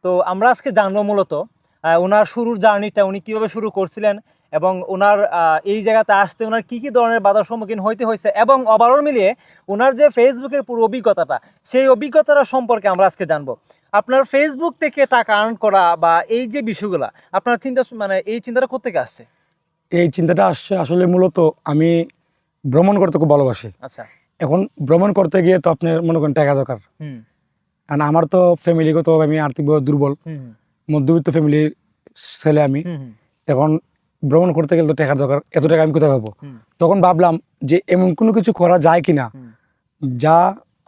তো আমরা আজকে জানবো মূলত ওনার শুরুর জার্নিটা উনি কিভাবে শুরু করছিলেন এবং ওনার এই জায়গাতে আসতে ওনার কি ধরনের বাধার সম্মুখীন হইতে হয়েছে এবং ওভারঅল মিলিয়ে ওনার যে ফেসবুকের পুরো অভিজ্ঞতাটা সেই অভিজ্ঞতাটা সম্পর্কে আমরা আজকে জানবো। আপনার ফেসবুক থেকে টাকা আর্ন করা বা এই যে বিষয়গুলো আপনার চিন্তা মানে এই চিন্তাটা কোত্থেকে আসছে? এই চিন্তাটা আসছে আসলে মূলত আমি ভ্রমণ করতে খুব ভালোবাসি। আচ্ছা। এখন ভ্রমণ করতে গিয়ে তো আপনার মনে করেন টাকা দরকার। কারণ আমার তো ফ্যামিলিগত আমি আর্থিকভাবে দুর্বল, মধ্যবিত্ত ফ্যামিলির ছেলে আমি। এখন ভ্রমণ করতে গেলে তো টাকার দরকার, এত টাকা আমি কোথায় পাবো? তখন ভাবলাম যে এমন কোনো কিছু করা যায় কিনা যা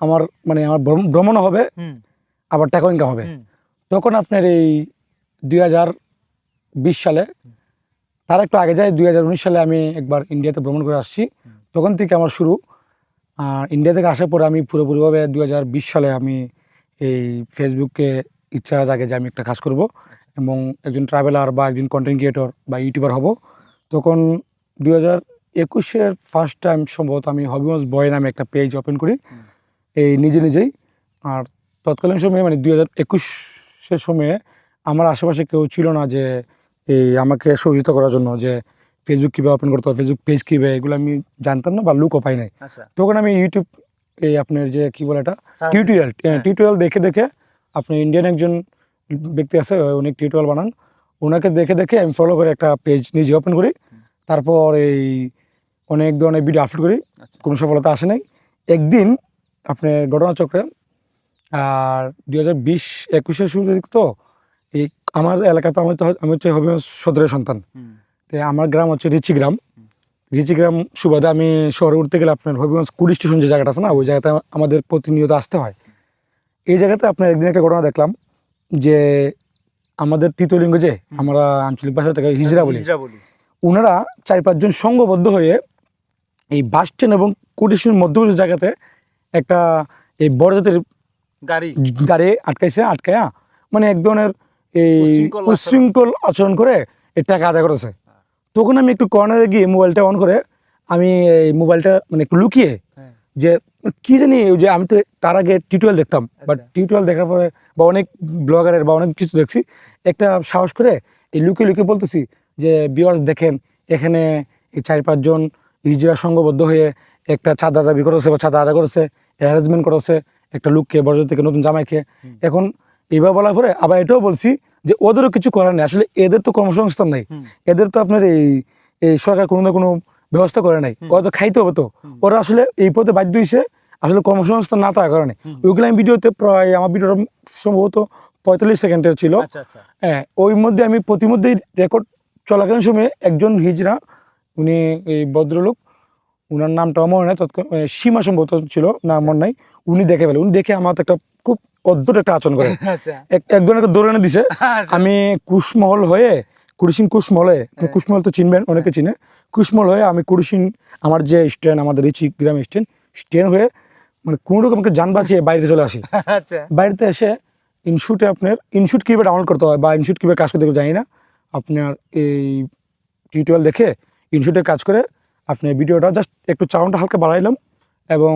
আমার মানে আমার ভ্রমণও হবে আবার টাকা ইনকাম হবে। তখন আপনার এই 2020 সালে, তার একটু আগে যায় 2019 সালে আমি একবার ইন্ডিয়াতে ভ্রমণ করে আসছি। তখন থেকে আমার শুরু। আর ইন্ডিয়া থেকে আসার পরে আমি পুরোপুরিভাবে 2020 সালে আমি এই ফেসবুকে ইচ্ছা জাগে যে আমি একটা কাজ করব এবং একজন ট্রাভেলার বা একজন কন্টেন্ট ক্রিয়েটর বা ইউটিউবার হব। তখন 2021-এর ফার্স্ট টাইম সম্ভবত আমি হবিগঞ্জ বয় নামে একটা পেজ ওপেন করি এই নিজেই। আর তৎকালীন সময়ে মানে 2021-এর সময়ে আমার আশেপাশে কেউ ছিল না যে এই আমাকে সহযোগিতা করার জন্য, যে ফেসবুক কীভাবে ওপেন করতে হবে, ফেসবুক পেজ কীভাবে, এগুলো আমি জানতাম না বা লুকও পাই নাই। তখন আমি ইউটিউব এই আপনার যে কী বলে এটা টিউটোরিয়াল দেখে আপনার ইন্ডিয়ান একজন ব্যক্তি আছে, অনেক টিউটোরিয়াল বানান, ওনাকে দেখে আমি ফলো করে একটা পেজ নিজে ওপেন করি। তারপর এই অনেক ধরনের ভিডিও আপলোড করি, কোনো সফলতা আসে নাই। একদিন আপনার ঘটনাচক্রে আর 2020-21-এর শুরু তো এই আমার এলাকাতে আমি হচ্ছে হবিগঞ্জ সদরের সন্তান। তো আমার গ্রাম হচ্ছে রিচিগ্রাম সুবাদে আমি শহরে উঠতে গেলে আপনার হবিগঞ্জ কুড়ি স্টেশন যে জায়গাটা আছে না, ওই জায়গাতে আমাদের প্রতিনিয়ত আসতে হয়। এই জায়গাতে আপনার একদিন একটা ঘটনা দেখলাম যে আমাদের তৃতীয়লিঙ্গ যে আমরা আঞ্চলিক ভাষা থেকে হিজড়া বলি, ওনারা 4-5 জন সংঘবদ্ধ হয়ে এই বাস স্ট্যান্ড এবং কুড়ি স্টেশন মধ্যবর্তী জায়গাতে একটা এই বড় জাতের গাড়ি আটকায়া মানে এক ধরনের এই উশৃঙ্খল আচরণ করে এই টাকা আদায় করেছে। তখন আমি একটু কর্নারে গিয়ে মোবাইলটা অন করে আমি এই মোবাইলটা মানে একটু লুকিয়ে যে কি জানি, যে আমি তো তার আগে টিউটোরিয়াল দেখতাম, বাট টিউটোরিয়াল দেখার পরে বা অনেক ব্লগারের বা অনেক কিছু দেখছি, একটা সাহস করে এই লুকিয়ে বলতেছি যে ভিউয়ার্স দেখেন, এখানে এই 4-5 জন হিজড়া সংঘবদ্ধ হয়ে একটা চাঁদা দাবি করেছে বা চাঁদা আদায় করেছে, অ্যারেঞ্জমেন্ট করেছে একটা লোককে, বড়জোর থেকে নতুন জামাইকে। এখন এইবার বলার পরে আবার এটাও বলছি যে ওদেরও কিছু করার নেই, আসলে এদের তো কর্মসংস্থান নাই, এদের তো আপনার এই সরকার কোনো না কোনো ব্যবস্থা করে নাই, ওরা তো খাইতে হবে, তো ওরা আসলে এই পথে বাধ্য হয়েছে আসলে কর্মসংস্থান না থাকার কারণে। ওইগুলো আমি ভিডিওতে প্রায় আমার ভিডিওটা সম্ভবত 45 সেকেন্ডের ছিল। হ্যাঁ, ওই মধ্যে আমি প্রতিমধ্যেই রেকর্ড চলাকালীন সময়ে একজন হিজড়া, উনি এই ভদ্রলোক, উনার নামটা মনে নাই, সীমা সম্ভবত ছিল না, মনে নাই, উনি দেখে ফেলে। উনি দেখে আমার একটা খুব অদ্ভুত একটা আচরণ করে, একজনকে দৌড়ানো দিছে। আমি কুশমহল হয়ে কুশমহল তো চিনবেন, অনেকে চিনে, কুশমহল হয়ে আমি আমার যে স্ট্যান্ড, আমাদের রিচিগ্রাম স্ট্যান্ড হয়ে মানে কোনো রকম যান বাঁচিয়ে বাইরে চলে আসি। বাড়িতে এসে ইনশুট কীভাবে ডাউনলোড করতে হয় বা ইনশুট কীভাবে কাজ করতে জানি না, আপনার এই টিউটোরিয়াল দেখে ইনশুটে কাজ করে আপনার ভিডিওটা জাস্ট একটু সাউন্ডটা হালকা বাড়াইলাম এবং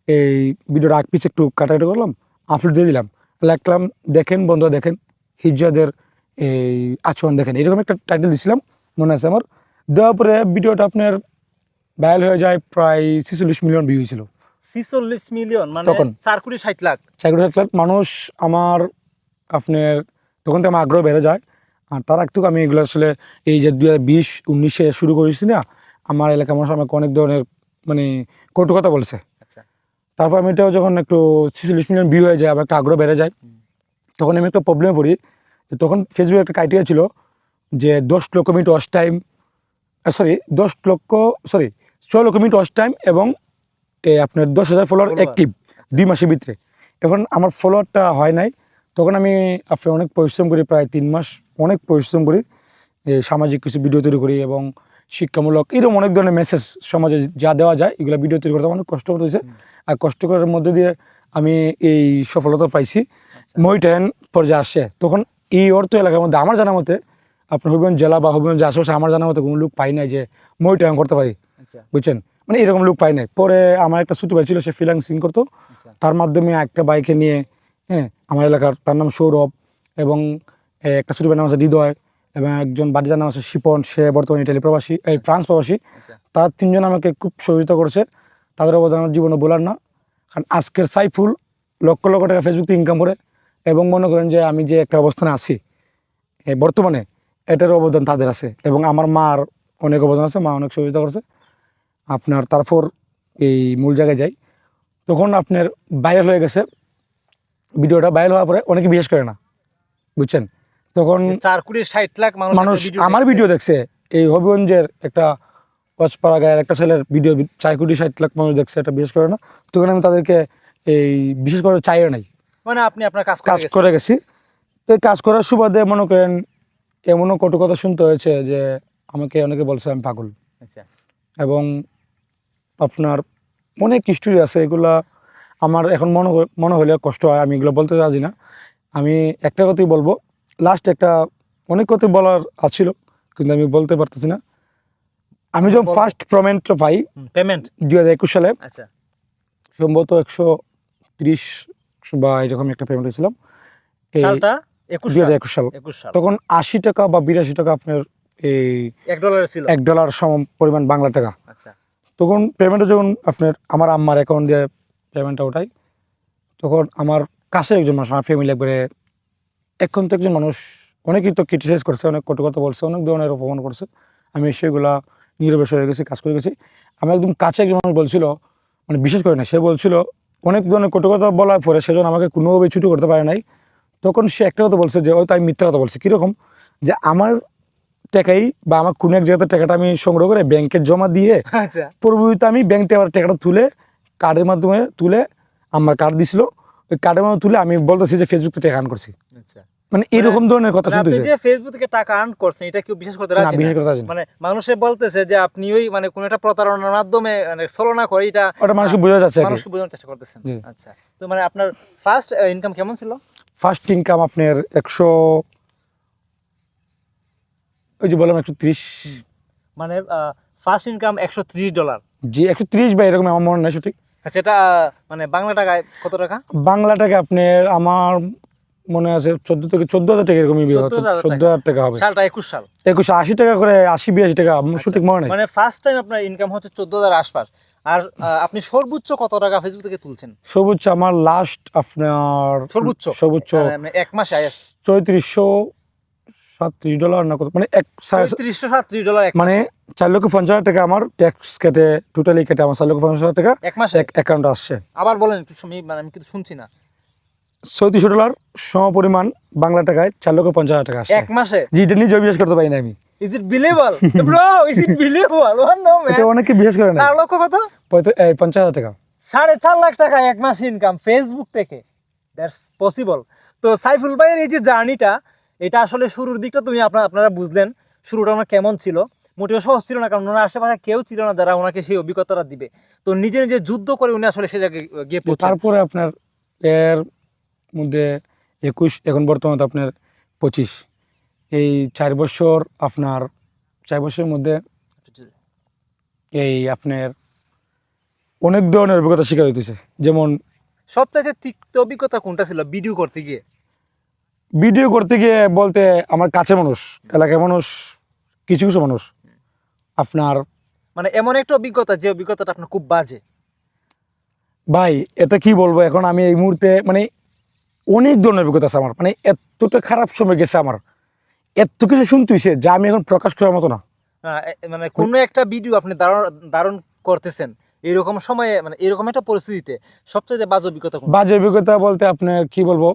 এই ভিডিওটা আগ পিছে একটু কাটাকাটি করলাম, আপলোড দিয়ে দিলাম, লিখলাম দেখেন বন্ধুরা, দেখেন হিজড়াদের এই আচরণ দেখেন, এরকম একটা টাইটেল দিয়েছিলাম মনে আছে আমার। দেওয়ার পরে ভিডিওটা আপনার ভাইরাল হয়ে যায়, প্রায় 46 মিলিয়ন ভিউ হয়েছিল। 46 মিলিয়ন মানে তখন 4,60,00,000 লাখ মানুষ আমার আপনার তখন তো আমার আগ্রহ বেড়ে যায়। আর তার আগ থেকে আমি এগুলো আসলে এই যে 2020-19-এ শুরু করেছি না, আমার এলাকার মানুষ আমাকে অনেক ধরনের মানে কটু কথা বলছে। তারপর আমি এটাও যখন একটু 46 মিলিয়ন ভিউ হয়ে যায়, আবার একটা আগ্রহ বেড়ে যায়, তখন আমি একটা প্রবলেমে পড়ি। যে তখন ফেসবুকে একটা ক্রাইটেরিয়া ছিল যে 6 লক্ষ মিনিট ওয়াচ টাইম এবং আপনার 10,000 ফলোয়ার অ্যাক্টিভ 2 মাসের ভিতরে। এখন আমার ফলোয়ারটা হয় নাই, তখন আমি আপনার অনেক পরিশ্রম করি, প্রায় 3 মাস অনেক পরিশ্রম করি, সামাজিক কিছু ভিডিও তৈরি করি এবং শিক্ষামূলক এরকম অনেক ধরনের মেসেজ সমাজে যা দেওয়া যায় এগুলো ভিডিও তৈরি করতে অনেক কষ্ট হয়েছে। আর কষ্ট করার মধ্যে দিয়ে আমি এই সফলতা পাইছি। মইটায়ন পর্যায়ে আসছে, তখন এই অর্থ এলাকার মধ্যে আমার জানা মতে আপনার হবিগঞ্জ জেলা বা হবিগঞ্জ আশেপাশে আমার জানা মতে কোনো লোক পাই নাই যে মইটায়ন করতে পারি, বুঝছেন, মানে এরকম লোক পাই নাই। পরে আমার একটা ছোটো ভাই ছিল, সে ফ্রিল্যান্সিং করতো, তার মাধ্যমে একটা বাইকে নিয়ে আমার এলাকার, তার নাম সৌরভ, এবং একটা ছোটো ভাইয়ের নাম আছে হৃদয়, এবং একজন বাড়ির নাম আছে শিপন, সে বর্তমানে ইটালি প্রবাসী, এই ফ্রান্স প্রবাসী। আচ্ছা তার তিনজন আমাকে খুব সহযোগিতা করেছে, তাদের অবদান আমার জীবনে বলার না। কারণ আজকের সাইফুল লক্ষ লক্ষ টাকা ফেসবুক থেকে ইনকাম করে, এবং মনে করেন যে আমি যে একটা অবস্থানে আছি বর্তমানে, এটার অবদান তাদের আছে, এবং আমার মার অনেক অবদান আছে, মা অনেক সহযোগিতা করছে আপনার। তারপর এই মূল জায়গায় যাই, তখন আপনার ভাইরাল হয়ে গেছে ভিডিওটা। ভাইরাল হওয়ার পরে অনেকে বিশ্বাস করে না, বুঝছেন। তখন 4,60,00,000 মানুষ একটা আমার দেখছে। ভিডিও দেখছে, এই হবিগঞ্জের একটা কচপাড়া গায়ের একটা ছেলের ভিডিও 4,60,00,000 মানুষ দেখছে, এটা বিশ্বাস করে না। তখন আমি তাদেরকে এই বিশেষ করে চাইও নাই, মানে আপনি আপনার কাজ কাজ করে গেছি। তো এই কাজ করার সুবাদে মনে করেন এমনও কটু কথা শুনতে হয়েছে যে আমাকে অনেকে বলছে আমি পাগল, আচ্ছা এবং আপনার অনেক হিস্টোরি আছে, এগুলা আমার এখন মনে হলে কষ্ট হয়, আমি এগুলো বলতে রাজি না। আমি একটা কথাই বলবো, লাস্ট একটা, অনেক কথাই বলার আছিল কিন্তু আমি বলতে পারতেছি না। আমি যখন ফার্স্ট পেমেন্টটা পাই পেমেন্ট 2021 সালে, আচ্ছা সম্ভবত 130 বা এরকম একটা পেমেন্ট হয়েছিলাম এই সালটা 21 সাল 2021 সাল। 21 সাল তখন 80 টাকা বা 82 টাকা আপনার এই $1 ছিল $1 সম পরিমাণ বাংলা টাকা। আচ্ছা তখন পেমেন্টটা যখন আপনার আমার আম্মার অ্যাকাউন্ট দিয়ে পেমেন্টটা ওঠাই, তখন আমার কাছের একজন মানুষ, আমার ফ্যামিলি একবারে, এখন তো একজন মানুষ অনেকেই তো ক্রিটিসাইজ করছে, অনেক কটু কথা বলছে, অনেক ধরনের অপমান করছে, আমি সেগুলা নীরবে সরে গেছি, কাজ করে গেছি। আমি একদম কাছে একজন মানুষ বলছিল, মানে বিশেষ করে না, সে বলছিল অনেক ধরনের কটু কথা বলার পরে সেজন আমাকে কোনোভাবেই ছুটি করতে পারে নাই। তখন সে একটা কথা বলছে যে হয়তো আমি মিথ্যা কথা বলছি, কীরকম, যে আমার টাকাই বা আমার কোনো এক জায়গাতে টাকাটা আমি সংগ্রহ করে ব্যাংকে জমা দিয়ে আচ্ছা পরবর্তীতে আমি ব্যাংক থেকে আবার টাকাটা তুলে কার্ডের মাধ্যমে তুলে, আমার কার্ড দিছিল, ওই কার্ডের মাধ্যমে তুলে আমি বলতেছি যে ফেসবুক থেকে টাকা আর্ন করছি। আচ্ছা মানে এরকম ধরনের কথা মানে আপনি শুনতেছে যে ফেসবুক থেকে টাকা আর্ন করছেন এটা কেউ বিশ্বাস করতে না, রাজি বিশেষ না কথা আছে না। মানে মানুষে বলতেছে যে আপনি ওই মানে কোন একটা প্রতারণার মাধ্যমে মানে ছলনা করে এটা ওটা মানুষকে বোঝা যাচ্ছে আর কি। মানুষকে বোঝানোর চেষ্টা করতেছেন জি। আচ্ছা তো মানে আপনার ফার্স্ট ইনকাম কেমন ছিল ফার্স্ট ইনকাম আপনার 100, ওই যে বললাম 130, মানে ফার্স্ট ইনকাম $130 জি 130 বা এরকম, আমার মনে নাই সঠিক। আচ্ছা এটা মানে বাংলা টাকায় কত টাকা বাংলা টাকা আপনার আমার মনে আছে 14,000 টাকা এরকমই, 14,000 টাকা হবে। সালটা 21 সাল 2180 টাকা করে, 80-82 টাকা, আমার সঠিক মনে নেই। মানে ফার্স্ট টাইম আপনার ইনকাম হচ্ছে 14,000 আশপাশ আর আপনি সর্বোচ্চ কত টাকা ফেসবুক থেকে তুলছেন সর্বোচ্চ আমার লাস্ট আপনার সর্বোচ্চ সর্বোচ্চ মানে এক মাসে আয় $3437 না কত, মানে $337 এক মানে 4,50,000 টাকা আমার ট্যাক্স কেটে, টোটালি কেটে আমার 4,50,000 টাকা এক মাসে অ্যাকাউন্টে আসছে। আবার বলেন একটু শুনি মানে আমি কিন্তু শুনছি না $34 সমপরিমাণ বাংলা টাকায় 4,50,000 টাকা আসছে এক মাসে জি, এটা নিজেও বিশ্বাস করতে পারি না আমি। Is it believable bro is it believable one no এটা ম্যান অনেকে বিশ্বাস করে না। 4 লক্ষ কত 50,000 টাকা 4.5 লাখ টাকা এক মাস ইনকাম ফেসবুক থেকে দ্যাটস পসিবল তো সাইফুল ভাইয়ের এই যে জার্নিটা এটা আসলে শুরুর দিকটা তুমি আপনারা বুঝলেন শুরুটা ওনার কেমন ছিল মোটেও সহজ ছিল না কারণ ওনার আশেপাশে কেউ ছিল না যারা ওনাকে সেই অভিজ্ঞতাটা দিবে তো নিজে নিজে যুদ্ধ করে উনি আসলে সে জায়গায় গিয়ে পৌঁছান তারপরে আপনার এর মধ্যে 21, এখন বর্তমানে আপনার 25, এই 4 বছর আপনার 4 বছরের মধ্যে এই আপনার অনেক ধরনের অভিজ্ঞতা শিকার হইতেছে। যেমন সবথেকে তিক্ত অভিজ্ঞতা কোনটা ছিল ভিডিও করতে গিয়ে ভিডিও করতে গিয়ে বলতে আমার কাছের মানুষ, এলাকার মানুষ, কিছু কিছু মানুষ আপনার, মানে এমন একটা অভিজ্ঞতা যে অভিজ্ঞতাটা আপনার খুব বাজে ভাই এটা কি বলবো এখন, আমি এই মুহূর্তে মানে অনেক ধরনের অভিজ্ঞতা আছে আমার, মানে এতটা খারাপ সময় গেছে আমার, এত কিছু শুনতে হয়েছে যা আমি এখন প্রকাশ করার মতো না। মানে কোনো একটা ভিডিও আপনি ধারণ করতেছেন এরকম সময়ে মানে এরকম একটা পরিস্থিতিতে সবচেয়ে বাজে অভিজ্ঞতা কোনটা? বাজে অভিজ্ঞতা বলতে আপনার কি বলবো,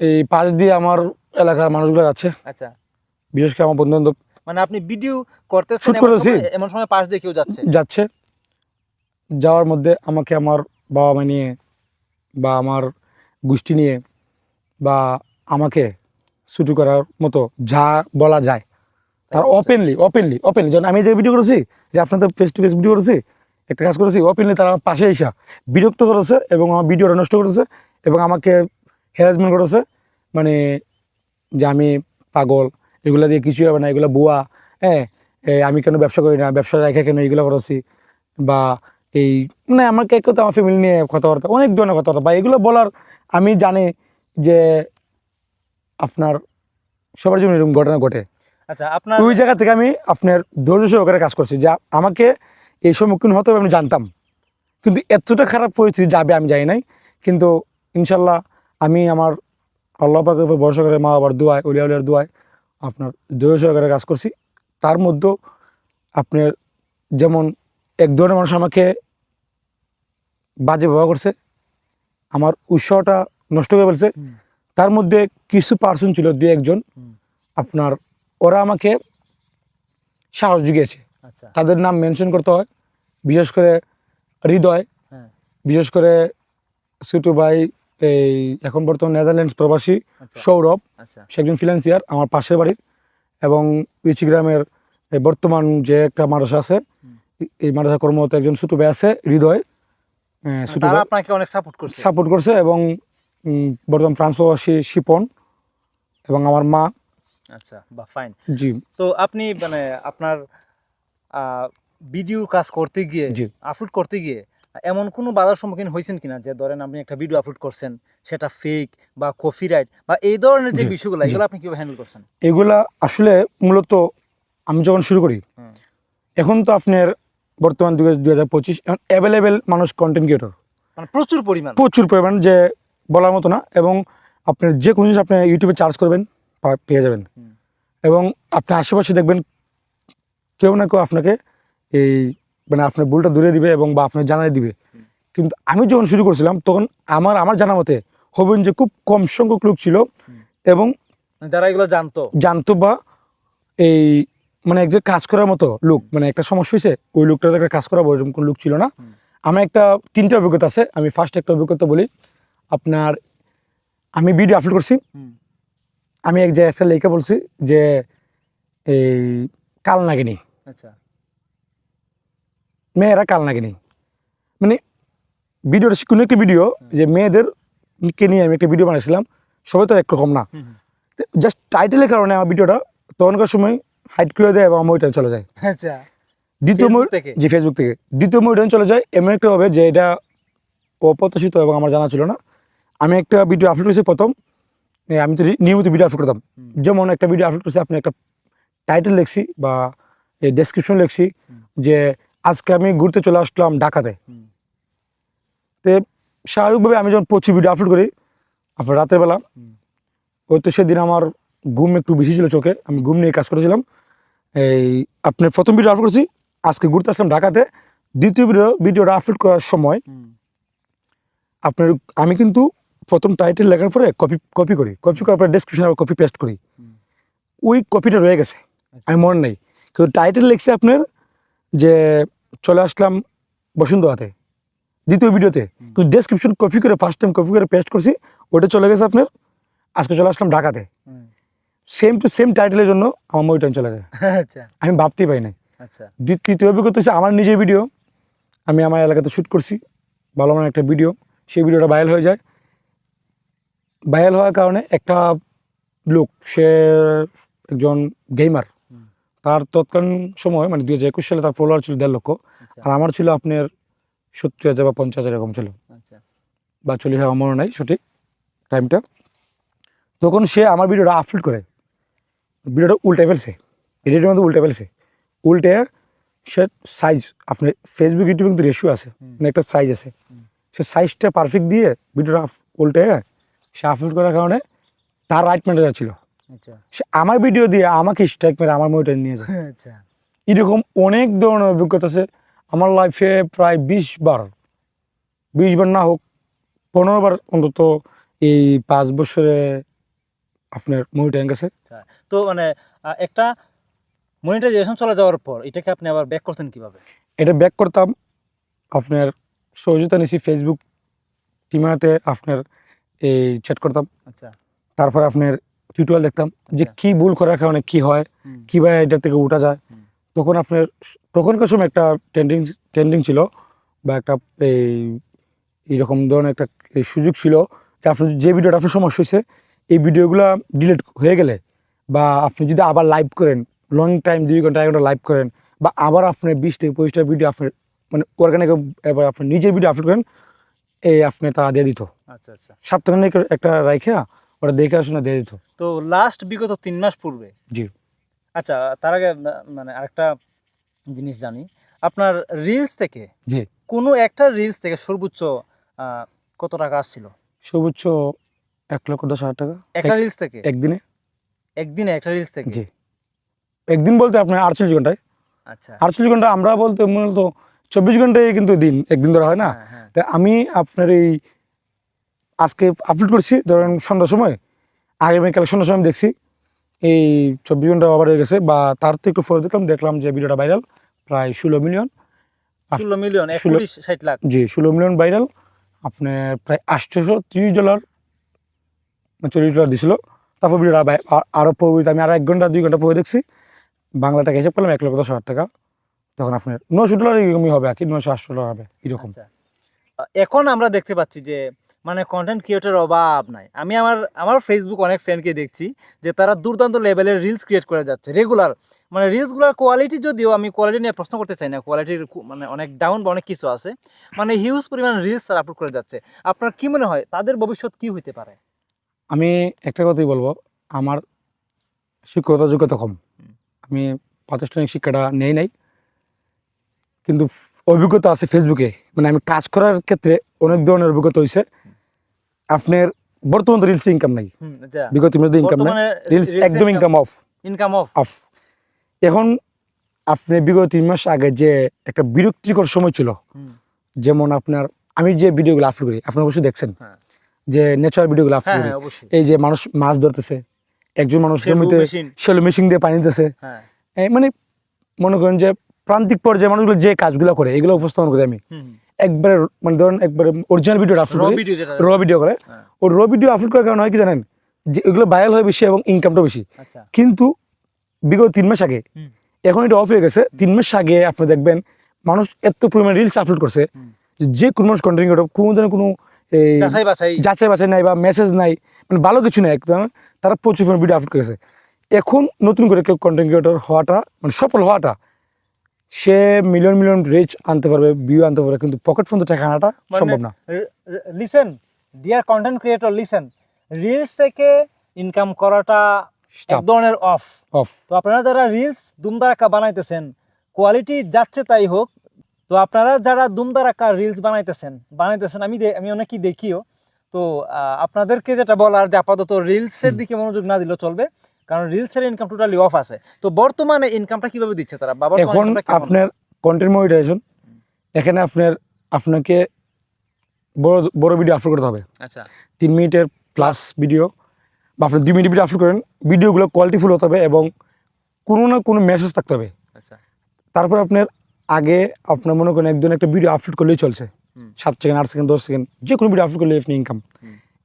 এই পাশ দিয়ে আমার এলাকার মানুষগুলো যাচ্ছে, আচ্ছা বিশেষ করে আমার বন্ধু বান্ধব মানে আপনি ভিডিও করতেছেন Shoot করেছি। এমন সময় পাশ দিয়ে কেউ যাচ্ছে যাচ্ছে, যাওয়ার মধ্যে আমাকে আমার বাবা মা নিয়ে বা আমার গোষ্ঠী নিয়ে বা আমাকে শুরু করার মতো যা বলা যায় তার ওপেনলি যখন আমি যে ভিডিও করেছি, যে আপনাদের ফেস টু ফেস ভিডিও করেছি, একটা কাজ করেছি, ওপেনলি তারা আমার পাশে এসে বিরক্ত করেছে এবং আমার ভিডিওটা নষ্ট করেছে এবং আমাকে হ্যারাসমেন্ট করেছে, মানে যে আমি পাগল, এগুলো দিয়ে কিছুই হবে না, এগুলো বুয়া, হ্যাঁ আমি কেন ব্যবসা করি না, ব্যবসা রেখে কেন এগুলো করেছি, বা এই মানে আমাকে কথা, আমার ফ্যামিলি নিয়ে কথাবার্তা, অনেক ধরনের কথাবার্তা, বা এগুলো বলার আমি জানি যে আপনার সবার জীবনে এরকম ঘটনা ঘটে। আচ্ছা, আপনার ওই জায়গা থেকে আমি আপনার ধৈর্য সহকারে কাজ করছি, যা আমাকে এই সম্মুখীন হতে হবে আমি জানতাম, কিন্তু এতটা খারাপ পরিস্থিতি যাবে আমি জানি নাই। কিন্তু ইনশাল্লাহ আমি আমার আল্লাহ পাকের উপর ভরসা করে, মা বাবার দোয়ায়, ওলিয়া উলিয়ার দোয়ায় আপনার ধৈর্য সহকারে কাজ করছি। তার মধ্যেও আপনার যেমন এক ধরনের মানুষ আমাকে বাজে ব্যবহার করছে, আমার উৎসাহটা নষ্ট করে ফেলছে। হুম। তার মধ্যে কিছু পার্সন ছিল, দু একজন হুম। আপনার, ওরা আমাকে সাহস জুগিয়েছে। আচ্ছা। তাদের নাম মেনশন করতে হয়, বিশেষ করে হৃদয়, হ্যাঁ। বিশেষ করে ছোটো ভাই, এই এখন বর্তমান নেদারল্যান্ডস প্রবাসী আচ্ছা। সৌরভ, আচ্ছা। সে একজন ফিনান্সিয়ার আমার পাশের বাড়ির, এবং রিচিগ্রামের বর্তমান যে একটা মাদ্রাসা আছে, এই মাদ্রাসা কর্মরত একজন ছোটো ভাই আছে হৃদয়, ছোটো তারা ভাই আপনাকে অনেক সাপোর্ট করছে। সাপোর্ট করছে, এবং বর্তমান ফ্রান্স প্রবাসী শিপন এবং আমার মা। আচ্ছা, বা ফাইন। জি তো আপনি মানে আপনার ভিডিও কাজ করতে গিয়ে, জি আপলোড করতে গিয়ে এমন কোনো বাধার সম্মুখীন হয়েছেন কিনা, যে ধরেন আপনি একটা ভিডিও আপলোড করছেন, সেটা ফেক বা কপিরাইট বা এই ধরনের যে জি, বিষয়গুলো, জি। এগুলো আপনি কিভাবে হ্যান্ডেল করছেন? এগুলা আসলে মূলত আমি যখন শুরু করি, হুম। এখন তো আপনার বর্তমান 2025 এখন অ্যাভেলেবেল মানুষ কন্টেন্ট ক্রিয়েটর মানে প্রচুর পরিমাণ। প্রচুর পরিমাণ, যে বলার মতো না। এবং আপনার যে কোনো জিনিস আপনি ইউটিউবে চার্জ করবেন, পেয়ে যাবেন। হুম। এবং আপনি আশেপাশে দেখবেন কেউ না কেউ আপনাকে এই মানে আপনার ভুলটা দূরে দিবে এবং বা আপনার জানাই দিবে। কিন্তু আমি যখন শুরু করছিলাম তখন আমার জানা মতে হবেন যে খুব কম সংখ্যক লোক ছিল, এবং যারা এগুলো জানতো। জানতো বা এই মানে একজন কাজ করার মতো লোক, মানে একটা সমস্যা হয়েছে ওই লোকটার একটা কাজ করাবো এরকম কোনো লোক ছিল না। আমার একটা 3টা অভিজ্ঞতা আছে। আমি ফার্স্ট একটা অভিজ্ঞতা বলি আপনার। আমি ভিডিও আপলোড করছি, হুম। আমি এক জায়গায় একটা লেখা বলছি যে এই কাল নাগিনী, আচ্ছা। মেয়েরা কাল নাগিনী, মানে ভিডিওটা কোনো একটা ভিডিও যে মেয়েদেরকে নিয়ে আমি একটা ভিডিও বানিয়েছিলাম। সবাই তো একরকম না, হুম। জাস্ট টাইটেলের কারণে আমার ভিডিওটা তখনকার সময় হাইড করে দেয় এবং আমার ওইটা চলে যায়। আচ্ছা। দ্বিতীয় ফেসবুক থেকে? জি ফেসবুক থেকে। দ্বিতীয় ওইটা চলে যায় এমন একটা হবে যে এটা অপ্রত্যাশিত এবং আমার জানা ছিল না। আমি একটা ভিডিও আপলোড করেছি প্রথম, আমি তো নিয়মিত ভিডিও আপলোড করতাম। যেমন একটা ভিডিও আপলোড করছি, আপনি একটা টাইটেল লিখছি বা ডেসক্রিপশন লিখছি যে আজকে আমি ঘুরতে চলে আসলাম ঢাকাতে। তো স্বাভাবিকভাবে আমি যখন প্রচুর ভিডিও আপলোড করি আপনার রাতের বেলা, ওই তো সেদিন আমার ঘুম একটু বেশি ছিল চোখে, আমি ঘুম নিয়ে কাজ করেছিলাম। এই আপনার প্রথম ভিডিও আপলোড করছি আজকে ঘুরতে আসলাম ঢাকাতে। দ্বিতীয় ভিডিওটা আপলোড করার সময় আপনার আমি কিন্তু প্রথম টাইটেল লেখার পরে কপি করার পরে ডেসক্রিপশনে আবার কপি পেস্ট করি। ওই কপিটা রয়ে গেছে, আমি মনে নেই। কিন্তু টাইটেল লিখছে আপনার যে চলে আসলাম বসুন্ধরাতে দ্বিতীয় ভিডিওতে, কিন্তু ডেসক্রিপশন কপি করে ফার্স্ট টাইম কপি করে পেস্ট করছি, ওটা চলে গেছে আপনার আজকে চলে আসলাম ঢাকাতে। সেম টু সেম টাইটেলের জন্য আমার ওই টাইম চলে যায়, আচ্ছা। আমি ভাবতেই পাই নাই। আচ্ছা। তৃতীয় অভিজ্ঞতা হচ্ছে আমার নিজের ভিডিও, আমি আমার এলাকাতে শ্যুট করছি ভালো মানে একটা ভিডিও, সেই ভিডিওটা ভাইরাল হয়ে যায়। ভাইরাল হওয়ার কারণে একটা লোক, সে একজন গেমার, তার তৎকালীন সময় মানে 2021 সালে তার ফলোয়ার ছিল 1.5 লক্ষ, আর আমার ছিল আপনার 70,000 বা 50,000 এরকম ছিল, আচ্ছা। বা 40,000 আমার মনে নাই সঠিক টাইমটা। তখন সে আমার ভিডিওটা আপলোড করে ভিডিওটা উল্টে ফেলছে, এডিটের মধ্যে উল্টে ফেলছে। উল্টে সে সাইজ, আপনার ফেসবুক ইউটিউবে কিন্তু রেশিও আছে, মানে একটা সাইজ আছে, সে সাইজটা পারফেক্ট দিয়ে ভিডিওটা উল্টে সে আপলোড করার কারণে তার রাইট ম্যানেজার ছিল, আচ্ছা। সে আমার ভিডিও দিয়ে আমাকে স্ট্রাইক মেরে আমার মনিটর নিয়ে যায়। আচ্ছা। এরকম অনেক ধরনের অভিজ্ঞতা আছে আমার লাইফে, প্রায় 20 বার না হোক 15 বার অন্তত এই 5 বছরে আপনার মনিটরিং গেছে। তো মানে একটা মনিটাইজেশন চলে যাওয়ার পর এটাকে আপনি আবার ব্যাক করতেন কিভাবে? এটা ব্যাক করতাম আপনার সহযোগিতা নিয়েছি ফেসবুক টিমাতে, আপনার এই চ্যাট করতাম। আচ্ছা। তারপর আপনার টিউটোরিয়াল দেখতাম যে আচ্ছা। কি ভুল করার কারণে কি হয়, কীভাবে এটা থেকে উঠা যায়। তখন আপনার তখনকার সময় একটা ট্রেন্ডিং ছিল বা একটা এইরকম ধরনের একটা সুযোগ ছিল যে আপনি যে ভিডিওটা আপনার সমস্যা হয়েছে এই ভিডিওগুলো ডিলিট হয়ে গেলে, বা আপনি যদি আবার লাইভ করেন লং টাইম 2 ঘন্টা 1 ঘন্টা লাইভ করেন, বা আবার আপনার 20 থেকে 25টা ভিডিও আপনার মানে অর্গানিক এবার আপনার নিজের ভিডিও আপলোড করেন, এই আপনি তারা দিয়ে দিত। আচ্ছা। আচ্ছা। সপ্তাহে একটা রাইখা ওরা দেখে শুনে দিয়ে দিত। তো লাস্ট বিগত 3 মাস পূর্বে, জি আচ্ছা তার আগে মানে আরেকটা জিনিস জানি, আপনার রিলস থেকে জি কোনো একটা রিলস থেকে সর্বোচ্চ কত টাকা আসছিল? সর্বোচ্চ 1,10,000 টাকা একটা রিলস থেকে একদিনে। একদিনে একটা রিলস থেকে? জি একদিন বলতে আপনার 48 ঘন্টায়। আচ্ছা 48 ঘন্টা আমরা বলতে মূলত 24 ঘন্টায় কিন্তু দিন একদিন ধরা হয় না। হ্যাঁ হ্যাঁ তা আমি আপনার এই আজকে আপলোড করছি ধরেন সন্ধ্যার সময়, আগামীকাল সন্ধ্যার সময় আমি দেখছি এই 24 ঘন্টা ওভার হয়ে গেছে, বা তার থেকে একটু পরে দেখলাম যে ভিডিওটা ভাইরাল, প্রায় 16 মিলিয়ন। 16 মিলিয়ন, 16 60 লাখ। জি 16 মিলিয়ন ভাইরাল। আপনার প্রায় $830 না $40 দিছিল। তারপর ভিডিওটা আরও পরে আমি আরও 1 ঘন্টা 2 ঘন্টা পরে দেখছি, বাংলা টাকা হিসাব করলাম 1,10,000 টাকা। তখন আপনার $900 এরকমই হবে আর কি, $980 হবে এরকম। আচ্ছা এখন আমরা দেখতে পাচ্ছি যে মানে কন্টেন্ট ক্রিয়েটরের অভাব নাই। আমি আমার ফেসবুক অনেক ফ্রেন্ডকে দেখছি যে তারা দুর্দান্ত লেভেলের রিলস ক্রিয়েট করে যাচ্ছে রেগুলার। মানে রিলসগুলোর কোয়ালিটি, যদিও আমি কোয়ালিটি নিয়ে প্রশ্ন করতে চাই না, কোয়ালিটির মানে অনেক ডাউন বা অনেক কিছু আছে, মানে হিউজ পরিমাণ রিলস তারা আপলোড করে যাচ্ছে। আপনার কি মনে হয় তাদের ভবিষ্যৎ কি হইতে পারে? আমি একটা কথাই বলবো, আমার শিক্ষকতা যোগ্যতা কম, আমি প্রাতিষ্ঠানিক শিক্ষাটা নেই নাই, কিন্তু অভিজ্ঞতা আছে ফেসবুকে। মানে আমি কাজ করার ক্ষেত্রে অনেক ধরনের অভিজ্ঞতা হয়েছে। আপনার বর্তমান তো রিলস ইনকাম নাই, বিগত ইনকাম নাই, রিলস একদম ইনকাম ইনকাম অফ। এখন আপনি বিগত 3 মাস আগে যে একটা বিরক্তিকর সময় ছিল, যেমন আপনার আমি যে ভিডিওগুলো আপলোড করি আপনি অবশ্যই দেখছেন, যে নেচার ভিডিওগুলো আপলোড করি, এই যে মানুষ মাছ ধরতেছে, একজন মানুষ জমিতে শ্যালো মেশিন দিয়ে পানি দিতেছে, মানে মনে করেন যে প্রান্তিক পর্যায়ে মানুষগুলো যে কাজগুলো করে এগুলো উপস্থাপন করি আমি একবারে, মানে ধরেন একবারে অরিজিনাল ভিডিও আপলোড করি, র ভিডিও করে। ওই র ভিডিও আপলোড করার কারণে হয় কি জানেন, যে এগুলো ভাইরাল হয় বেশি এবং ইনকামটা বেশি। কিন্তু বিগত 3 মাস আগে, এখন এটা অফ হয়ে গেছে, 3 মাস আগে আপনি দেখবেন মানুষ এত পরিমাণ রিলস আপলোড করছে যে কোনো মানুষ কন্টেন্ট ক্রিয়েটর কোনো ধরনের কোনো যাচাই বাছাই নাই বা মেসেজ নাই, মানে ভালো কিছু নাই, একদম তারা প্রচুর পরিমাণ ভিডিও আপলোড করেছে। এখন নতুন করে কেউ কন্টেন্ট ক্রিয়েটর হওয়াটা, মানে সফল হওয়াটা, সে মিলিয়ন মিলিয়ন রিচ আনতে পারবে, ভিউ আনতে পারবে, কিন্তু পকেট ফোন তো টাকা আনাটা সম্ভব না। Listen dear content creator, listen, reels থেকে ইনকাম করাটা এক ধরনের অফ। তো আপনারা যারা রিলস দুমদারাক্কা বানাইতেছেন, কোয়ালিটি যাচ্ছে তাই হোক, তো আপনারা যারা দুমদারাক্কা রিলস বানাইতেছেন, আমি অনেকেই দেখিও, তো আপনাদেরকে যেটা বলার যে আপাতত রিলসের দিকে মনোযোগ না দিলেও চলবে, কারণ রিলসের ইনকাম টোটালি অফ আছে। তো বর্তমানে ইনকামটা কিভাবে দিচ্ছে তারা? এখন আপনার কন্টেন্ট মনিটাইজেশন, এখানে আপনাকে বড় ভিডিও আপলোড করতে হবে। আচ্ছা 3 মিনিটের প্লাস ভিডিও, বা আপনি 2 মিনিট ভিডিও আপলোড করেন, ভিডিওগুলো কোয়ালিটিফুল হতে হবে এবং কোনো না কোনো মেসেজ থাকতে হবে। আচ্ছা তারপর আগে আপনার মনে করেন একজন একটা ভিডিও আপলোড করলেই চলছে, 7 সেকেন্ড 8 সেকেন্ড 10 সেকেন্ড যে কোনো ভিডিও আপলোড করলে আপনি ইনকাম।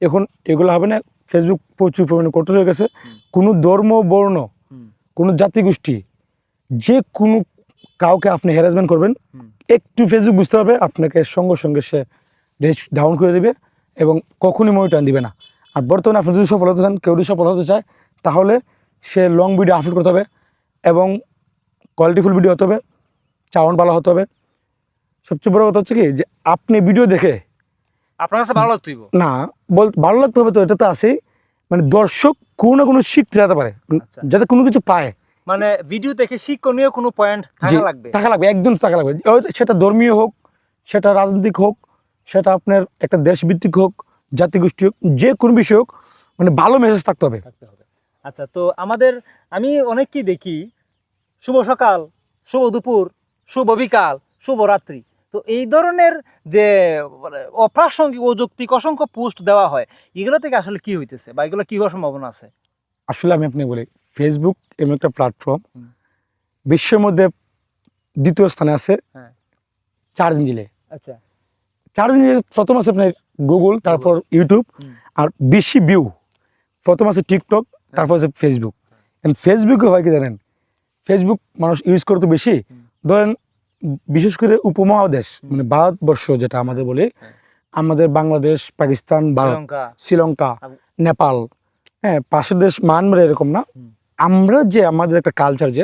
এখন এগুলো হবে না, ফেসবুক প্রচুর পরিমাণে কঠোর হয়ে গেছে। কোনো ধর্ম, বর্ণ, কোনো জাতিগোষ্ঠী, যে কোনো কাউকে আপনি হ্যারাসমেন্ট করবেন, একটু ফেসবুক বুঝতে হবে আপনাকে সঙ্গে সঙ্গে সে রেজ ডাউন করে দেবে এবং কখনই মনিটর দিবে না। আর বর্তমানে আপনি যদি সফল হতে চান, কেউ যদি সফল হতে চায়, তাহলে সে লং ভিডিও আপলোড করতে হবে এবং কোয়ালিটিফুল ভিডিও হতে হবে, চাউন ভালো হতে হবে। সবচেয়ে বড় কথা হচ্ছে কি, যে আপনি ভিডিও দেখে আপনার কাছে ভালো লাগতেই না, ভালো লাগতে হবে, তো এটা তো আছেই, মানে দর্শক কোনো না কোনো শিখতে যেতে পারে, যাতে কোনো কিছু পায়। মানে ভিডিও দেখে শিক্ষণীয় কোনো পয়েন্ট থাকা লাগবে, একদম থাকা লাগবে। সেটা ধর্মীয় হোক, সেটা রাজনৈতিক হোক, সেটা আপনার একটা দেশভিত্তিক হোক, জাতিগোষ্ঠী হোক, যে কোনো বিষয় হোক, মানে ভালো মেসেজ থাকতে হবে। আচ্ছা, তো আমি অনেককেই দেখি শুভ সকাল, শুভ দুপুর, শুভ বিকাল, শুভ রাত্রি, তো এই ধরনের যে অপ্রাসঙ্গিক অযৌক্তিক অসংখ্য পোস্ট দেওয়া হয়, এগুলো থেকে আসলে কি হইতেছে বা এগুলো কি হওয়ার সম্ভাবনা আছে? আসলে আমি আপনাকে বলি, ফেসবুক এমন একটা প্ল্যাটফর্ম, বিশ্বের মধ্যে 2য় স্থানে আছে সার্চ ইঞ্জিনে। আচ্ছা, সার্চ ইঞ্জিনে প্রথম আছে আপনার গুগল, তারপর ইউটিউব, আর বেশি ভিউ প্রথম আছে টিকটক, তারপর আছে ফেসবুক। ফেসবুকে হয় কি জানেন, ফেসবুক মানুষ ইউজ করতে বেশি, ধরেন বিশেষ করে উপমহাদেশ, মানে ভারতবর্ষ যেটা আমাদের বলে, আমাদের বাংলাদেশ, পাকিস্তান, ভারত, শ্রীলঙ্কা, নেপাল, হ্যাঁ, পাশের দেশ মায়ানমার, এরকম না। আমরা যে আমাদের একটা কালচার, যে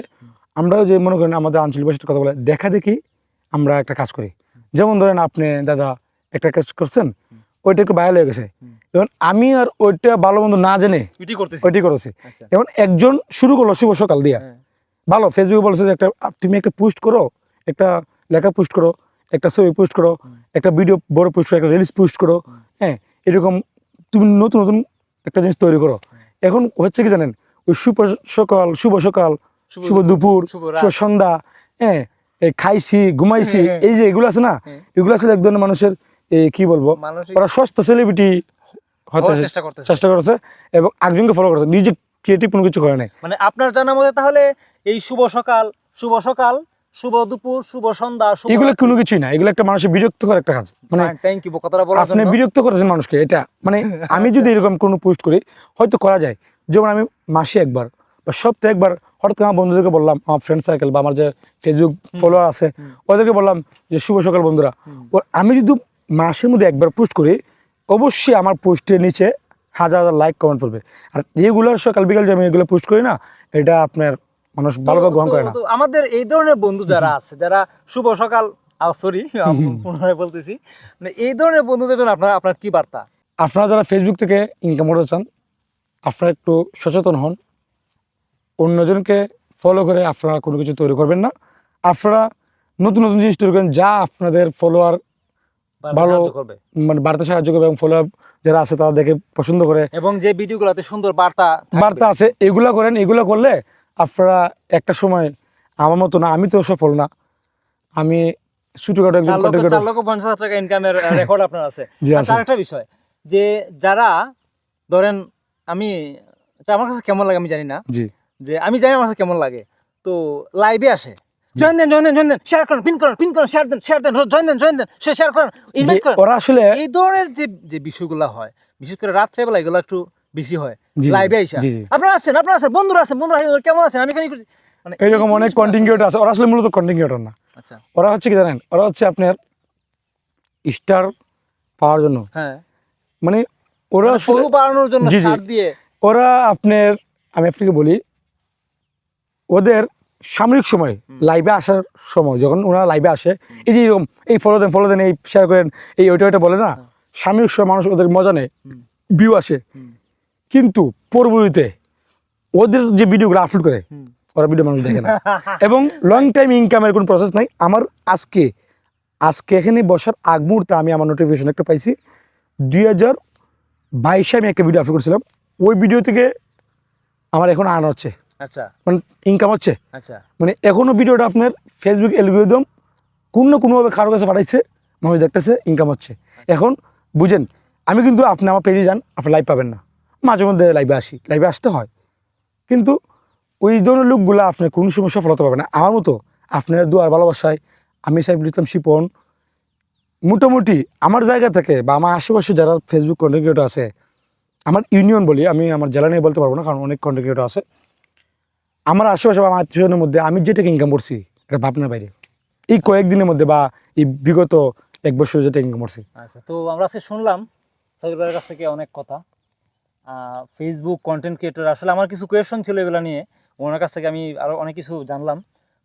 আমরাও যে মনে করেন আমাদের আঞ্চলিক ভাষার কথা বলে দেখা দেখি আমরা একটা কাজ করি। যেমন ধরেন আপনি দাদা একটা কাজ করছেন, ওইটা একটু ভাইরাল হয়ে গেছে। এখন আমি আর ওইটা ভালো মন্দ না জেনে ওইটি করেছি। আচ্ছা। এখন একজন শুরু করলো শুভ সকাল দিয়া, ভালো ফেসবুকে বলছে যে তুমি একটা পোস্ট করো, একটা লেখা পোস্ট করো, একটা ছবি পোস্ট করো, একটা ভিডিও বড় পোস্ট করো, একটা রিলস পোস্ট করো, হ্যাঁ এরকম তুমি নতুন নতুন একটা জিনিস তৈরি করো। এখন হচ্ছে কি জানেন, ওই শুভ সকাল, শুভ দুপুর, শুভ সন্ধ্যা, হ্যাঁ এই খাইছি ঘুমাইছি, এই যে এগুলো আছে না, এগুলো আসলে এক ধরনের মানুষের কি বলবো, ওরা সস্তা সেলিব্রিটি হতে চেষ্টা করেছে এবং একজনকে ফলো করেছে, নিজে ক্রিয়েটিভ কোনো কিছু করে নাই। মানে আপনার জানা মতে তাহলে এই শুভ সকাল, শুভ দুপুর, শুভ সন্ধ্যা, এগুলো কোনো কিছুই না, এগুলো একটা মানুষের বিরক্ত করার একটা কাজ। মানে থ্যাংক ইউ কথাটা বলার জন্য। আপনি বিরক্ত করেছেন মানুষকে, এটা মানে আমি যদি এরকম কোনো পোস্ট করি হয়তো করা যায়, যেমন আমি মাসে একবার বা সপ্তাহে একবার হঠাৎ আমার বন্ধুদেরকে বললাম, আমার ফ্রেন্ড সার্কেল বা আমার যে ফেসবুক ফলোয়ার আছে ওদেরকে বললাম যে শুভ সকাল বন্ধুরা। আমি যদি মাসের মধ্যে একবার পোস্ট করি অবশ্যই আমার পোস্টের নিচে হাজার হাজার লাইক কমেন্ট করবে। আর রেগুলার সকাল বিকাল যে আমি এগুলো পোস্ট করি না, এটা আপনার মানুষ ভালোভাবে গ্রহণ করে না। তো আমাদের এই ধরনের বন্ধু যারা আছে, যারা শুভ সকাল, সরি পুনরায় বলতেছি, মানে এই ধরনের বন্ধুদের জন্য আপনার কি বার্তা? আপনারা যারা ফেসবুক থেকে ইনকাম করতে চান, আপনারা একটু সচেতন হন, অন্যজনকে ফলো করে আপনারা কোনো কিছু তৈরি করবেন না। আপনারা নতুন নতুন জিনিস তৈরি করেন যা আপনাদের ফলোয়ার ভালো মানে বার্তা সাহায্য করবে, এবং ফলোয়ার যারা আছে তারা দেখে পছন্দ করে, এবং যে ভিডিওগুলোতে সুন্দর বার্তা আছে এগুলা করেন। এগুলা করলে আপনারা একটা সময়, আমার মতো না, আমি তো সফল না, আমি ছোটখাটো একজন কন্টেন্ট ক্রিয়েটর, 4,50,000 টাকা ইনকামের রেকর্ড আপনার আছে। আর একটা বিষয় যে যারা ধরেন, আমি এটা আমার কাছে কেমন লাগে আমি জানি না, যে আমি জানি আমার কাছে কেমন লাগে, তো লাইভে আসে জয়েন দেন শেয়ার করেন, পিন করেন, শেয়ার দেন জয়েন দেন শেয়ার করেন, ইনভাইট করেন। ওরা আসলে এই ধরনের যে বিষয়গুলো হয়, বিশেষ করে রাত্রে বেলা এগুলো একটু বেশি হয় লাইভে আইসা, আপনারা আছেন বন্ধুরা কেমন আছেন, আমি মানে এরকম অনেক কন্টেন্ট ক্রিয়েটর আছে। ওরা আসলে মূলত কন্টেন্ট ক্রিয়েটর না। আচ্ছা, ওরা হচ্ছে কি জানেন, ওরা হচ্ছে আপনার স্টার পাওয়ার জন্য, হ্যাঁ মানে ওরা ফলো বাড়ানোর জন্য স্টার দিয়ে ওরা আপনার, আমি আপনাকে বলি, ওদের সাময়িক সময় লাইভে আসার সময় যখন ওরা লাইভে আসে, এই যে এরকম এই ফলো দেন, এই শেয়ার করেন, এই ওইটা বলে না, সাময়িক সময় মানুষ ওদের মজা নেয়, ভিউ আসে, কিন্তু পরবর্তীতে ওদের যে ভিডিওগুলো আপলোড করে ওরা ভিডিও মানুষ দেখে না এবং লং টাইম ইনকামের কোনো প্রসেস নাই। আমার আজকে এখানে বসার আগ মুহূর্তে আমি আমার নোটিফিকেশন একটা পাইছি, 2022 আমি একটা ভিডিও আপলোড করছিলাম, ওই ভিডিও থেকে আমার এখন আর্ন হচ্ছে, আচ্ছা মানে ইনকাম হচ্ছে। আচ্ছা, মানে এখনো ভিডিওটা আপনার ফেসবুক অ্যালগরিদম কোনো না কোনোভাবে কারো কাছে পাঠাইছে, মানুষ দেখতেছে, ইনকাম হচ্ছে। এখন বুঝেন, আমি কিন্তু আপনি আমার পেজে যান, আপনি লাইভ পাবেন না, মাঝে মধ্যে লাইভে আসতে হয়, কিন্তু ওই ধরনের লোকগুলো আপনার কোনো সময় সফলতা পাবে না। আমার মতো আপনার দুয়ার ভালোবাসায় আমি সাইফুল ইসলাম শিপন মোটামুটি আমার জায়গা থেকে বা আমার আশেপাশে যারা ফেসবুক কন্টেন্ট ক্রিয়েটর আছে, আমার ইউনিয়ন বলি, আমি আমার জেলা নিয়ে বলতে পারবো না কারণ অনেক কন্টেন্ট ক্রিয়েটর আছে আমার আশেপাশে বা আমার আত্মীয়জনের মধ্যে, আমি যেটাকে ইনকাম করছি এটা ভাবনার বাইরে, এই কয়েকদিনের মধ্যে বা এই বিগত 1 বছর যেটা ইনকাম করছি। আচ্ছা, তো আমরা আজকে শুনলাম সাকিব ভাইয়ের কাছ থেকে অনেক কথা, ফেসবুক কন্টেন্ট ক্রিয়েটর, আসলে আমার কিছু কোয়েশন ছিল এগুলো নিয়ে, ওনার কাছ থেকে আমি আরো অনেক কিছু জানলাম।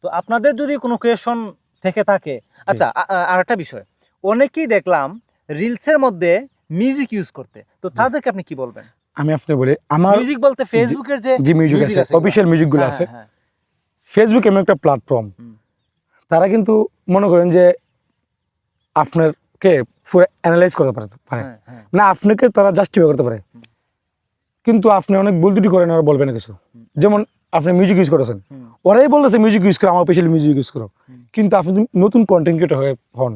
তো আপনাদের যদি কোনো কোয়েশন থেকে থাকে, আচ্ছা আর একটা বিষয়, অনেকেই দেখলাম রিলসের মধ্যে মিউজিক ইউজ করতে, তো তাদেরকে আপনি কি বলবেন? আমি আপনাকে বলি, আমার মিউজিক বলতে ফেসবুকের যে মিউজিক আছে, অফিশিয়াল মিউজিকগুলো আছে, ফেসবুক এমন একটা প্ল্যাটফর্ম, তারা কিন্তু মনে করেন যে আপনাকে পুরো অ্যানালাইজ করতে পারে না, আপনাকে তারা জাস্টিফাই করতে পারে, কিন্তু আপনি অনেক ভুল ত্রুটি করেন, ওরা বলবে না কিছু। যেমন আপনি মিউজিক ইউজ করেছেন, ওরাই বলতেছে মিউজিক ইউজ করো, আমার অফিশিয়াল মিউজিক ইউজ করো, কিন্তু আপনি নতুন কন্টেন্ট ক্রিয়েটর হন,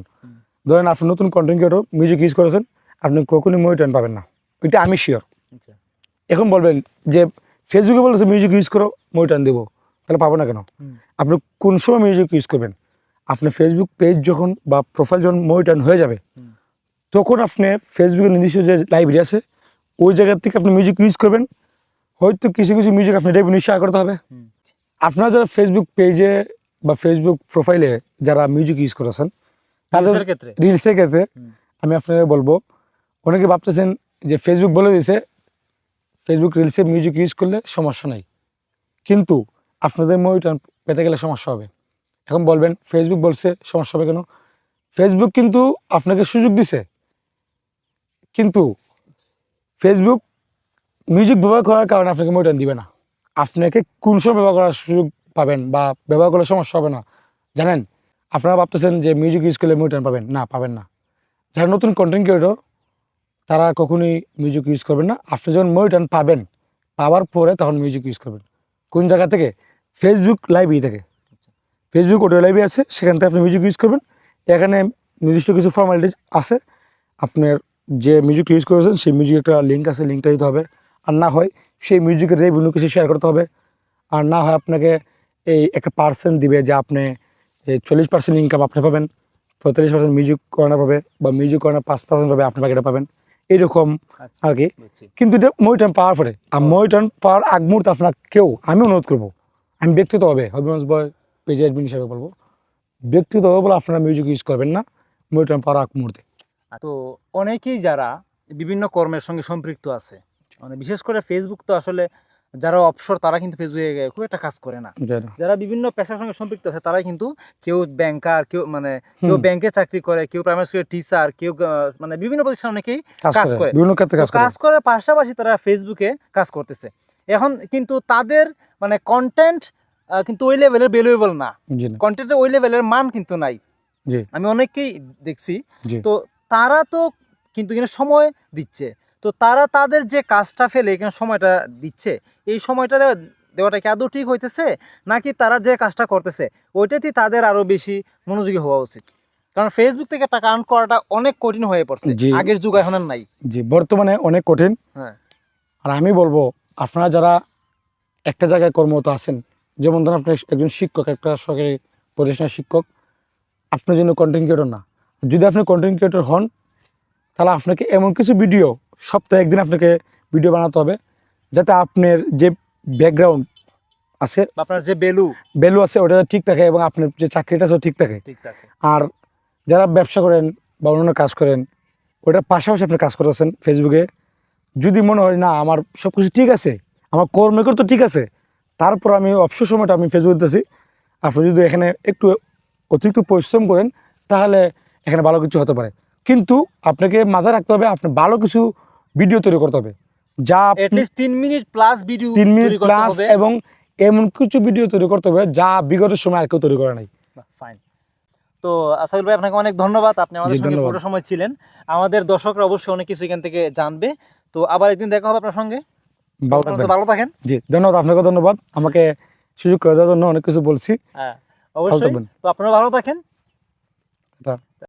ধরেন আপনি নতুন কন্টেন্ট ক্রিয়েটর মিউজিক ইউজ করেছেন, আপনি কখনোই মনিটর পাবেন না, এটা আমি শিওর। এখন বলবেন যে ফেসবুকে বলতেছে মিউজিক ইউজ করো, মনিটর দেবো, তাহলে পাবো না কেন? আপনি কোন সময় মিউজিক ইউজ করবেন? আপনার ফেসবুক পেজ যখন বা প্রোফাইল যখন মনিটর হয়ে যাবে, তখন আপনি ফেসবুকের নির্দিষ্ট যে লাইব্রেরি আছে ওই জায়গার থেকে আপনি মিউজিক ইউজ করবেন, হয়তো কিছু মিউজিক আপনি রেভিনিউ শেয়ার করতে হবে। আপনারা যারা ফেসবুক পেজে বা ফেসবুক প্রোফাইলে যারা মিউজিক ইউজ করেছেন, রিলসের ক্ষেত্রে আমি আপনাদের বলবো, অনেকে ভাবতেছেন যে ফেসবুক বলে দিয়েছে ফেসবুক রিলসে মিউজিক ইউজ করলে সমস্যা নাই, কিন্তু আপনাদের মনিটর পেতে গেলে সমস্যা হবে। এখন বলবেন ফেসবুক বলছে সমস্যা হবে কেন? ফেসবুক কিন্তু আপনাকে সুযোগ দিছে কিন্তু ফেসবুক মিউজিক ব্যবহার করার কারণে আপনাকে মনিটর দিবে না। আপনাকে কোন সময় ব্যবহার করার সুযোগ পাবেন বা ব্যবহার করলে সমস্যা হবে না জানেন? আপনারা ভাবতেছেন যে মিউজিক ইউজ করলে মনিটর পাবেন না, পাবেন না। যারা নতুন কন্টেন্ট ক্রিয়েটর তারা কখনোই মিউজিক ইউজ করবেন না। আপনি যখন মনিটর পাবেন, পাওয়ার পরে তখন মিউজিক ইউজ করবেন। কোন জায়গা থেকে? ফেসবুক লাইভই থেকে, ফেসবুক অডিও লাইভে আছে, সেখান থেকে আপনি মিউজিক ইউজ করবেন। এখানে নির্দিষ্ট কিছু ফর্মালিটিস আছে, আপনার যে মিউজিক ইউজ করেছেন সেই মিউজিক একটা লিঙ্ক আছে, লিঙ্কটা দিতে হবে। আর না হয় সেই মিউজিকের রেভিনিউ কিছু শেয়ার করতে হবে। আর না হয় আপনাকে এই একটা পার্সেন্ট দিবে যে আপনি 40% ইনকাম আপনি পাবেন, 45% মিউজিক কর্নার পাবে, বা মিউজিক কর্নার 5% পাবে, আপনি বাকিটা পাবেন, এইরকম আর কি। কিন্তু এটা মনিটর পাওয়ার পরে, আর মনিটর পাওয়ার আগ মুহূর্তে আপনার কেউ, আমি অনুরোধ করবো, আমি ব্যক্তিগতভাবে হবিগঞ্জ বয় পেজে অ্যাডমিন হিসাবে বলবো, ব্যক্তিগতভাবে বলে আপনারা মিউজিক ইউজ করবেন না মনিটর পাওয়ার আগ মুহূর্তে। তো অনেকেই যারা বিভিন্ন কর্মের সঙ্গে সম্পৃক্ত আছে, মানে বিশেষ করে ফেসবুক তো আসলে যারা অবসর তারা কিন্তু ফেসবুকে খুব একটা কাজ করে না। যারা বিভিন্ন পেশার সঙ্গে সম্পৃক্ত আছে তারাই কিন্তু, কেউ ব্যাংকার, কেউ মানে কেউ ব্যাংকে চাকরি করে, কেউ প্রাইমারি স্কুলের টিচার, কেউ মানে বিভিন্ন প্রতিষ্ঠানে অনেকেই কাজ করে, বিভিন্ন ক্ষেত্রে কাজ করার পাশাপাশি তারা ফেসবুকে কাজ করতেছে। এখন কিন্তু তাদের মানে কন্টেন্ট কিন্তু ওই লেভেলের ভ্যালুয়েবল না, কন্টেন্টের ওই লেভেলের মান কিন্তু নাই। আমি অনেককেই দেখছি, তো তারা তো কিন্তু এখানে সময় দিচ্ছে, তো তারা তাদের যে কাজটা ফেলে এখানে সময়টা দিচ্ছে, এই সময়টা দেওয়াটা কি আদৌ ঠিক হইতেছে, নাকি তারা যে কাজটা করতেছে ওইটাতেই তাদের আরো বেশি মনোযোগী হওয়া উচিত? কারণ ফেসবুক থেকে টাকা আর্ন করাটা অনেক কঠিন হয়ে পড়ছে, আগের যুগ এখন আর নাই। জি, বর্তমানে অনেক কঠিন। হ্যাঁ, আর আমি বলবো আপনারা যারা একটা জায়গায় কর্মরত আছেন, যেমন ধরুন আপনি একজন শিক্ষক, একটা সরকারি প্রতিষ্ঠানের শিক্ষক, আপনার জন্য কন্টেন্ট ক্রিয়েটর না। যদি আপনি কন্টেন্ট ক্রিয়েটর হন, তাহলে আপনাকে এমন কিছু ভিডিও, সপ্তাহে একদিন আপনাকে ভিডিও বানাতে হবে, যাতে আপনার যে ব্যাকগ্রাউন্ড আছে, আপনার যে ভ্যালু আছে ওটা ঠিক থাকে, এবং আপনার যে চাকরিটা আছে ঠিক থাকে। আর যারা ব্যবসা করেন বা অন্যান্য কাজ করেন, ওটার পাশাপাশি আপনি কাজ করতেছেন ফেসবুকে, যদি মনে হয় না আমার সব কিছু ঠিক আছে, আমার কর্মকর তো ঠিক আছে, তারপর আমি অবসর সময়টা আমি ফেসবুক দিতেছি, আপনি যদি এখানে একটু অতিরিক্ত পরিশ্রম করেন তাহলে এখানে ভালো কিছু হতে পারে। কিন্তু আপনাকে মাথায় রাখতে হবে, আপনি ভালো কিছু ভিডিও তৈরি করতে হবে, যা at least 3 minute plus video, 3 minute plus, এবং এমন কিছু ভিডিও তৈরি করতে হবে যা বিগত সময় আর কেউ তৈরি করে নাই। ফাইন। তো আসাদুল ভাই, আপনাকে অনেক ধন্যবাদ, আপনি আমাদের সঙ্গে পুরো সময় ছিলেন। আমাদের দর্শকরা অবশ্যই অনেক কিছু এখান থেকে জানবে। তো আবার একদিন দেখা হবে আপনার সঙ্গে। ভালো থাকেন। জি, ধন্যবাদ, আপনাকে ধন্যবাদ, আমাকে সুযোগ করে দেওয়ার জন্য। অনেক কিছু বলছি। হ্যাঁ, অবশ্যই। তো আপনারা ভালো থাকেন।